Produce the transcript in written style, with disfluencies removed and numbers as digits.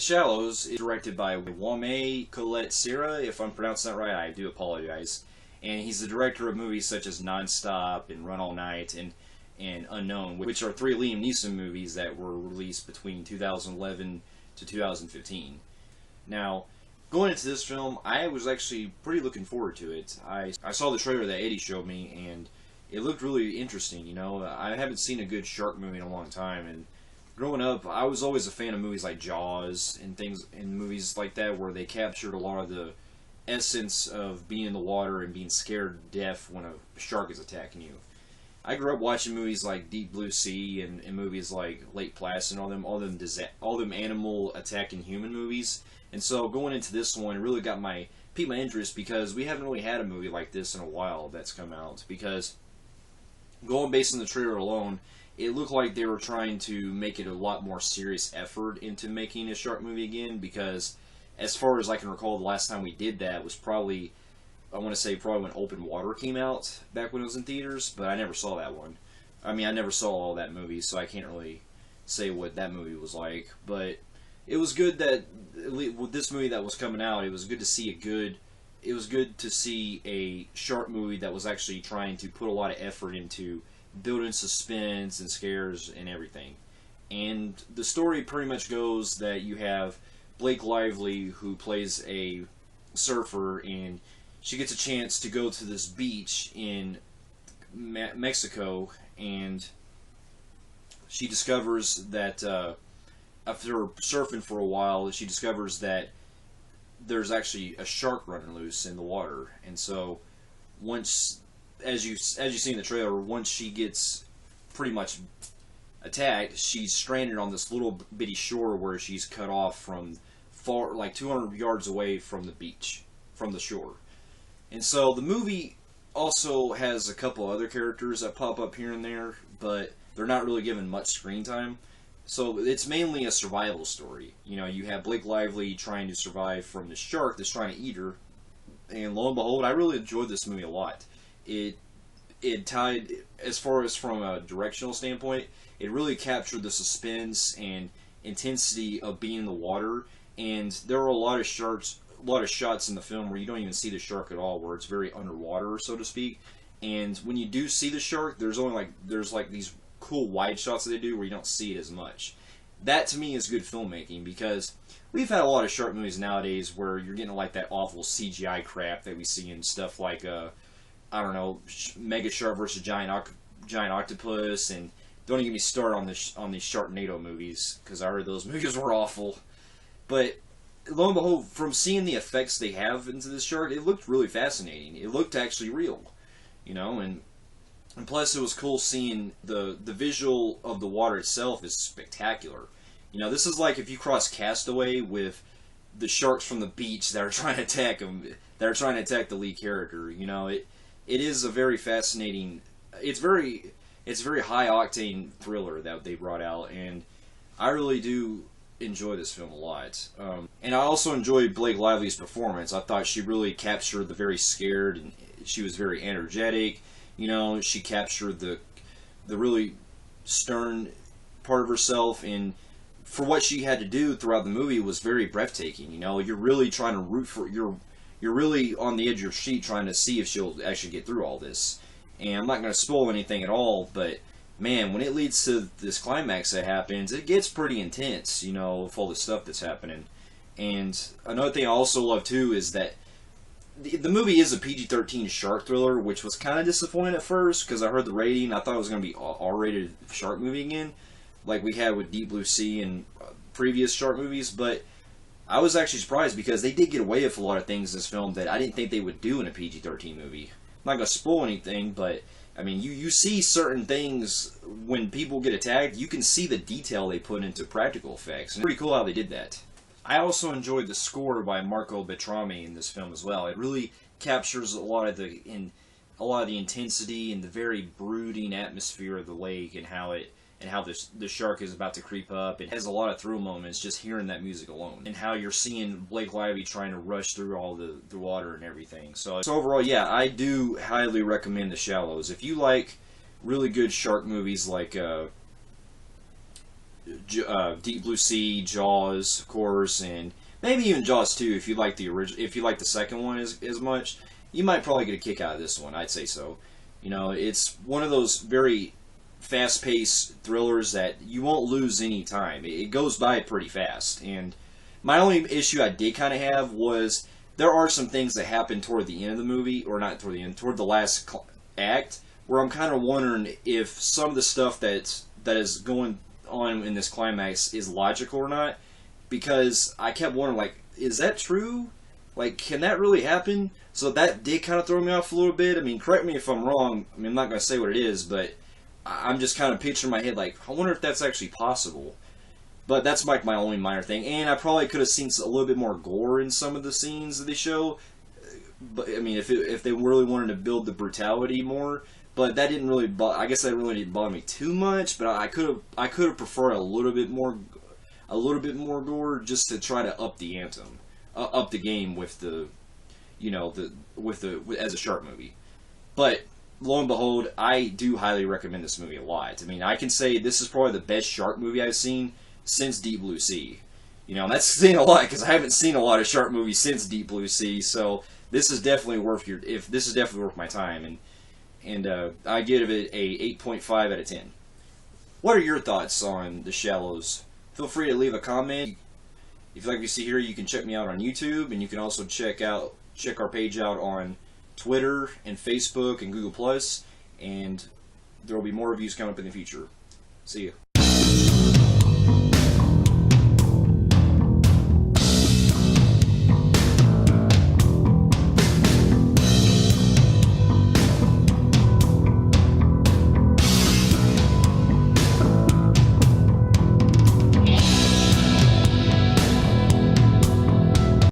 Shallows is directed by Wame Colette Serra. If I'm pronouncing that right, I do apologize. And he's the director of movies such as Nonstop and Run All Night and Unknown, which are three Liam Neeson movies that were released between 2011 to 2015. Now, going into this film, I was actually pretty looking forward to it. I saw the trailer that Eddie showed me, and it looked really interesting. You know, I haven't seen a good shark movie in a long time, and growing up, I was always a fan of movies like Jaws and things, and movies like that where they captured a lot of the essence of being in the water and being scared to death when a shark is attacking you. I grew up watching movies like Deep Blue Sea and movies like Lake Placid and all them animal attacking human movies. And so going into this one, it really piqued my interest because we haven't really had a movie like this in a while that's come out. Because going based on the trailer alone, it looked like they were trying to make it a lot more serious effort into making a shark movie again. Because as far as I can recall, the last time we did that was probably, I want to say probably when Open Water came out, back when it was in theaters, but I never saw that one. I mean, I never saw all that movie, so I can't really say what that movie was like. But it was good that, with this movie that was coming out, it was good to see a shark movie that was actually trying to put a lot of effort into building suspense and scares and everything. And the story pretty much goes that you have Blake Lively, who plays a surfer, and she gets a chance to go to this beach in Mexico, and she discovers that after surfing for a while, she discovers that there's actually a shark running loose in the water. And so once, as you see in the trailer, once she gets pretty much attacked, she's stranded on this little bitty shore where she's cut off from far, like 200 yards away from the beach, from the shore. And so the movie also has a couple other characters that pop up here and there, but they're not really given much screen time. So it's mainly a survival story. You know, you have Blake Lively trying to survive from the shark that's trying to eat her, and lo and behold, I really enjoyed this movie a lot. It tied, as far as from a directional standpoint, it really captured the suspense and intensity of being in the water. And there are a lot of shots in the film where you don't even see the shark at all, where it's very underwater, so to speak. And when you do see the shark, there's these cool wide shots that they do where you don't see it as much. That to me is good filmmaking, because we've had a lot of shark movies nowadays where you're getting like that awful CGI crap that we see in stuff like I don't know, Mega Shark versus Giant Octopus, and don't even get me started on these Sharknado movies, because I heard those movies were awful. But lo and behold, from seeing the effects they have into this shark, it looked really fascinating. It looked actually real, you know, and plus it was cool seeing the visual of the water itself is spectacular. You know, this is like if you cross Castaway with the sharks from the beach that are trying to attack the lead character. You know, it is a very fascinating. It's very high octane thriller that they brought out, and I really do enjoy this film a lot. And I also enjoyed Blake Lively's performance. I thought she really captured the very scared, and she was very energetic. You know, she captured the really stern part of herself, and for what she had to do throughout the movie was very breathtaking. You know, you're really trying to root for, you're really on the edge of your seat trying to see if she'll actually get through all this. And I'm not going to spoil anything at all, but man, when it leads to this climax that happens, it gets pretty intense, you know, with all the stuff that's happening. And another thing I also love too is that the movie is a PG-13 shark thriller, which was kind of disappointing at first, because I heard the rating. I thought it was going to be an R-rated shark movie again, like we had with Deep Blue Sea and previous shark movies. But I was actually surprised, because they did get away with a lot of things in this film that I didn't think they would do in a PG-13 movie. I'm not going to spoil anything, but I mean, you see certain things when people get attacked. You can see the detail they put into practical effects, and it's pretty cool how they did that. I also enjoyed the score by Marco Beltrami in this film as well. It really captures a lot of the intensity and the very brooding atmosphere of the lake, and how the shark is about to creep up. It has a lot of thrill moments just hearing that music alone, and how you're seeing Blake Lively trying to rush through all the water and everything. So overall, yeah, I do highly recommend The Shallows. If you like really good shark movies like Deep Blue Sea, Jaws, of course, and maybe even Jaws 2 if you like the original. If you like the second one as much, you might probably get a kick out of this one. I'd say so. You know, it's one of those very fast-paced thrillers that you won't lose any time. It goes by pretty fast. And my only issue I did kind of have was there are some things that happen toward the end of the movie, or not toward the end, toward the last act, where I'm kind of wondering if some of the stuff that is going on in this climax is logical or not. Because I kept wondering, like, is that true? Like, can that really happen? So that did kind of throw me off a little bit. I mean, correct me if I'm wrong. I mean, I'm not going to say what it is, but I'm just kind of picturing in my head, like, I wonder if that's actually possible. But that's like my only minor thing. And I probably could have seen a little bit more gore in some of the scenes that they show. But I mean, if they really wanted to build the brutality more, but that didn't really. I guess that really didn't bother me too much. But I could have preferred a little bit more gore, just to try to up the ante, up the game with the, you know, as a shark movie. But lo and behold, I do highly recommend this movie a lot. I mean, I can say this is probably the best shark movie I've seen since Deep Blue Sea. You know, and that's saying a lot because I haven't seen a lot of shark movies since Deep Blue Sea. So this is definitely worth my time, and I give it a 8.5 out of 10. What are your thoughts on The Shallows? Feel free to leave a comment. If you like what you see here, you can check me out on YouTube, and you can also check our page out on Twitter and Facebook and Google+, and there will be more reviews coming up in the future. See you.